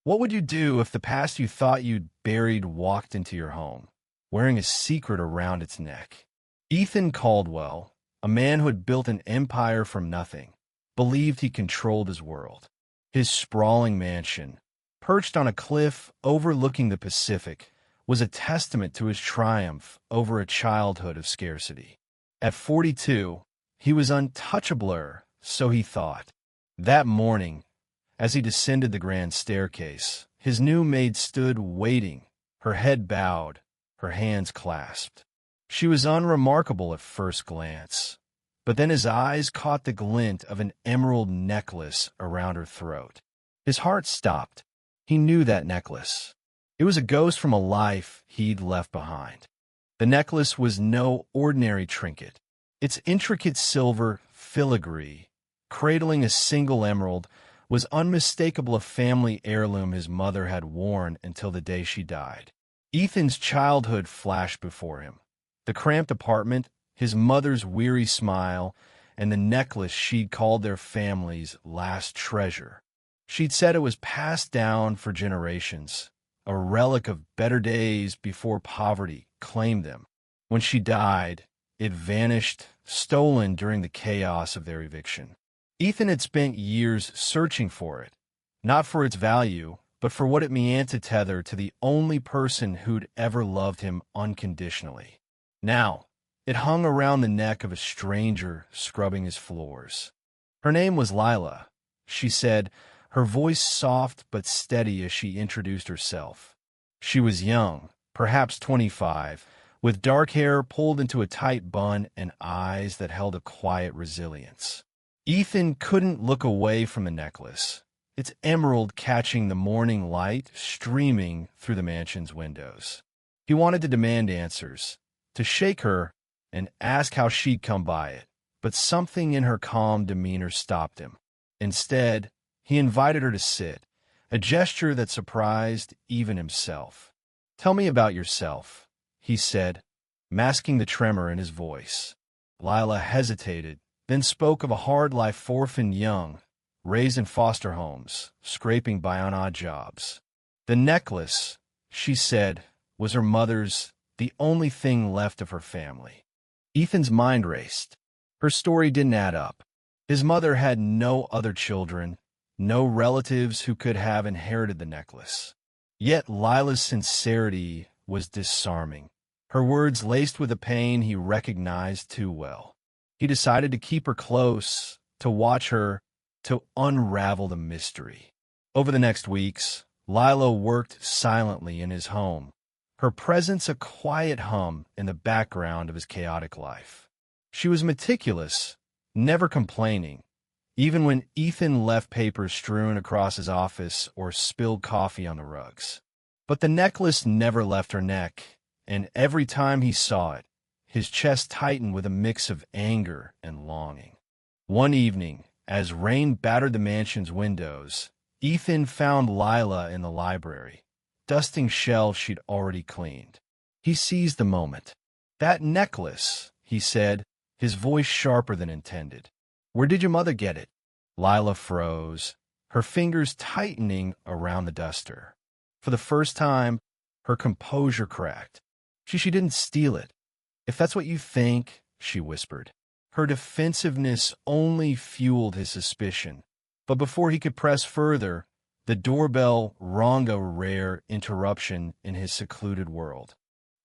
What would you do if the past you thought you'd buried walked into your home, wearing a secret around its neck? Ethan Caldwell, a man who had built an empire from nothing, believed he controlled his world. His sprawling mansion, perched on a cliff overlooking the Pacific, was a testament to his triumph over a childhood of scarcity. At 42, he was untouchable, so he thought. That morning, as he descended the grand staircase, his new maid stood waiting, her head bowed, her hands clasped. She was unremarkable at first glance, but then his eyes caught the glint of an emerald necklace around her throat. His heart stopped. He knew that necklace. It was a ghost from a life he'd left behind. The necklace was no ordinary trinket. Its intricate silver filigree, cradling a single emerald, was unmistakable, a family heirloom his mother had worn until the day she died. Ethan's childhood flashed before him. The cramped apartment, his mother's weary smile, and the necklace she'd called their family's last treasure. She'd said it was passed down for generations, a relic of better days before poverty claimed them. When she died, it vanished, stolen during the chaos of their eviction. Ethan had spent years searching for it, not for its value, but for what it meant to tether to the only person who'd ever loved him unconditionally. Now, it hung around the neck of a stranger scrubbing his floors. Her name was Lila, she said, her voice soft but steady as she introduced herself. She was young, perhaps 25, with dark hair pulled into a tight bun and eyes that held a quiet resilience. Ethan couldn't look away from the necklace, its emerald catching the morning light streaming through the mansion's windows. He wanted to demand answers, to shake her and ask how she'd come by it, but something in her calm demeanor stopped him. Instead, he invited her to sit, a gesture that surprised even himself. "Tell me about yourself," he said, masking the tremor in his voice. Lila hesitated, then spoke of a hard life, orphaned young, raised in foster homes, scraping by on odd jobs. The necklace, she said, was her mother's, the only thing left of her family. Ethan's mind raced. Her story didn't add up. His mother had no other children, no relatives who could have inherited the necklace. Yet Lila's sincerity was disarming, her words laced with a pain he recognized too well. He decided to keep her close, to watch her, to unravel the mystery. Over the next weeks, Lila worked silently in his home, her presence a quiet hum in the background of his chaotic life. She was meticulous, never complaining, even when Ethan left papers strewn across his office or spilled coffee on the rugs. But the necklace never left her neck, and every time he saw it, his chest tightened with a mix of anger and longing. One evening, as rain battered the mansion's windows, Ethan found Lila in the library, dusting shelves she'd already cleaned. He seized the moment. "That necklace," he said, his voice sharper than intended. "Where did your mother get it?" Lila froze, her fingers tightening around the duster. For the first time, her composure cracked. She didn't steal it. "If that's what you think," she whispered. Her defensiveness only fueled his suspicion. But before he could press further, the doorbell rang, a rare interruption in his secluded world.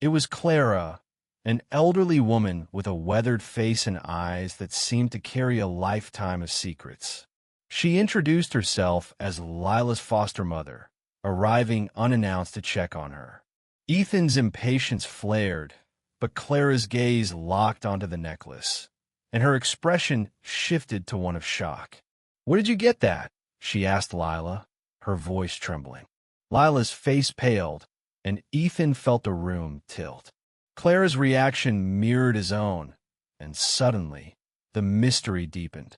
It was Clara, an elderly woman with a weathered face and eyes that seemed to carry a lifetime of secrets. She introduced herself as Lila's foster mother, arriving unannounced to check on her. Ethan's impatience flared, but Clara's gaze locked onto the necklace, and her expression shifted to one of shock. "Where did you get that?" she asked Lila, her voice trembling. Lila's face paled, and Ethan felt the room tilt. Clara's reaction mirrored his own, and suddenly, the mystery deepened.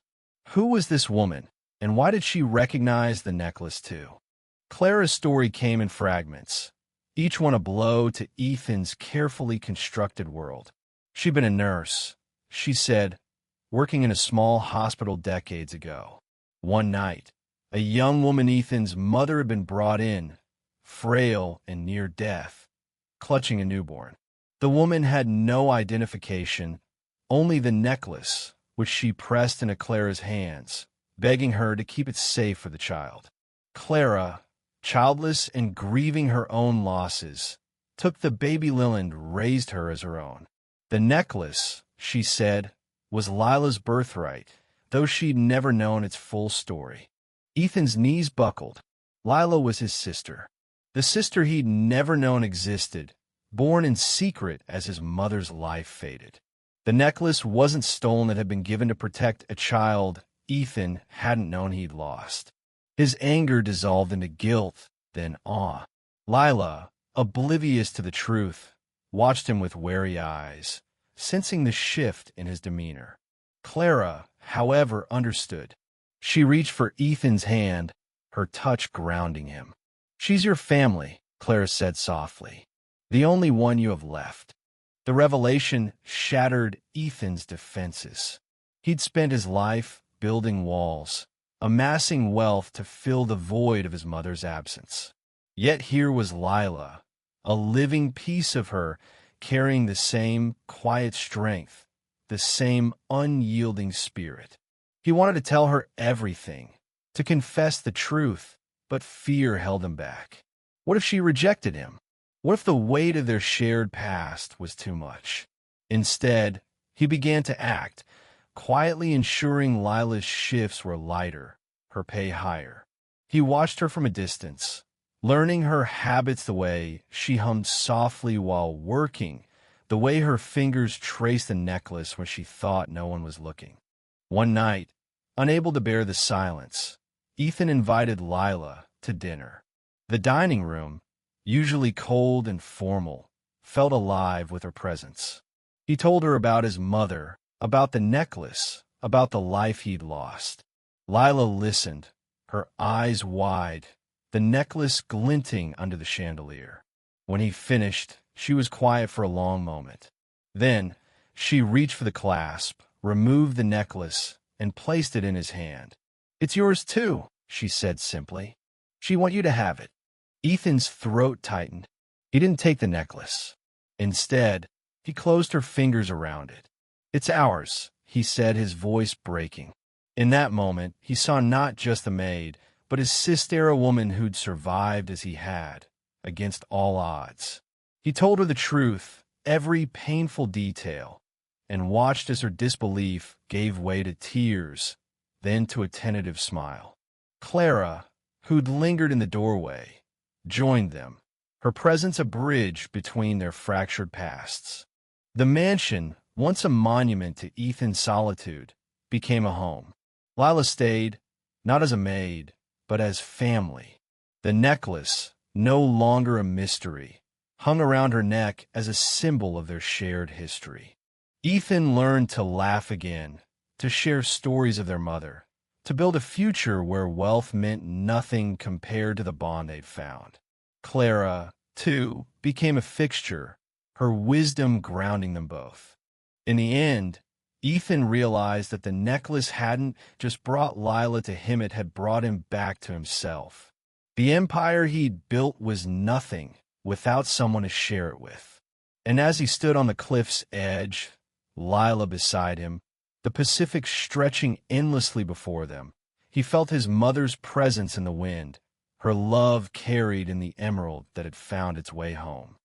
Who was this woman, and why did she recognize the necklace too? Clara's story came in fragments, each one a blow to Ethan's carefully constructed world. She'd been a nurse, she said, working in a small hospital decades ago. One night, A young woman Ethan's mother had been brought in, frail and near death, clutching a newborn. The woman had no identification, only the necklace, which she pressed into Clara's hands, begging her to keep it safe for the child. Clara, childless and grieving her own losses, took the baby Lil and raised her as her own. The necklace, she said, was Lila's birthright, though she'd never known its full story. Ethan's knees buckled. Lila was his sister, the sister he'd never known existed, born in secret as his mother's life faded. The necklace wasn't stolen, it had been given to protect a child Ethan hadn't known he'd lost. His anger dissolved into guilt, then awe. Lila, oblivious to the truth, watched him with wary eyes, sensing the shift in his demeanor. Clara, however, understood. She reached for Ethan's hand, her touch grounding him. "She's your family," Clara said softly. "The only one you have left." The revelation shattered Ethan's defenses. He'd spent his life building walls, amassing wealth to fill the void of his mother's absence. Yet here was Lila, a living piece of her, carrying the same quiet strength, the same unyielding spirit. He wanted to tell her everything, to confess the truth, but fear held him back. What if she rejected him? What if the weight of their shared past was too much? Instead, he began to act, quietly ensuring Lila's shifts were lighter, her pay higher. He watched her from a distance, learning her habits, the way she hummed softly while working, the way her fingers traced the necklace when she thought no one was looking. One night, unable to bear the silence, Ethan invited Lila to dinner. The dining room, usually cold and formal, felt alive with her presence. He told her about his mother, about the necklace, about the life he'd lost. Lila listened, her eyes wide, the necklace glinting under the chandelier. When he finished, she was quiet for a long moment. Then, she reached for the clasp, removed the necklace, and placed it in his hand. "It's yours too," she said simply. "She wants you to have it." Ethan's throat tightened. He didn't take the necklace. Instead, he closed her fingers around it. "It's ours," he said, his voice breaking. In that moment, he saw not just the maid, but his sister, a woman who'd survived as he had, against all odds. He told her the truth, every painful detail, and watched as her disbelief gave way to tears, then to a tentative smile. Clara, who'd lingered in the doorway, joined them, her presence a bridge between their fractured pasts. The mansion, once a monument to Ethan's solitude, became a home. Lila stayed, not as a maid, but as family. The necklace, no longer a mystery, hung around her neck as a symbol of their shared history. Ethan learned to laugh again, to share stories of their mother, to build a future where wealth meant nothing compared to the bond they'd found. Clara, too, became a fixture, her wisdom grounding them both. In the end, Ethan realized that the necklace hadn't just brought Lila to him, it had brought him back to himself. The empire he'd built was nothing without someone to share it with. And as he stood on the cliff's edge, Lila beside him, the Pacific stretching endlessly before them, he felt his mother's presence in the wind, her love carried in the emerald that had found its way home.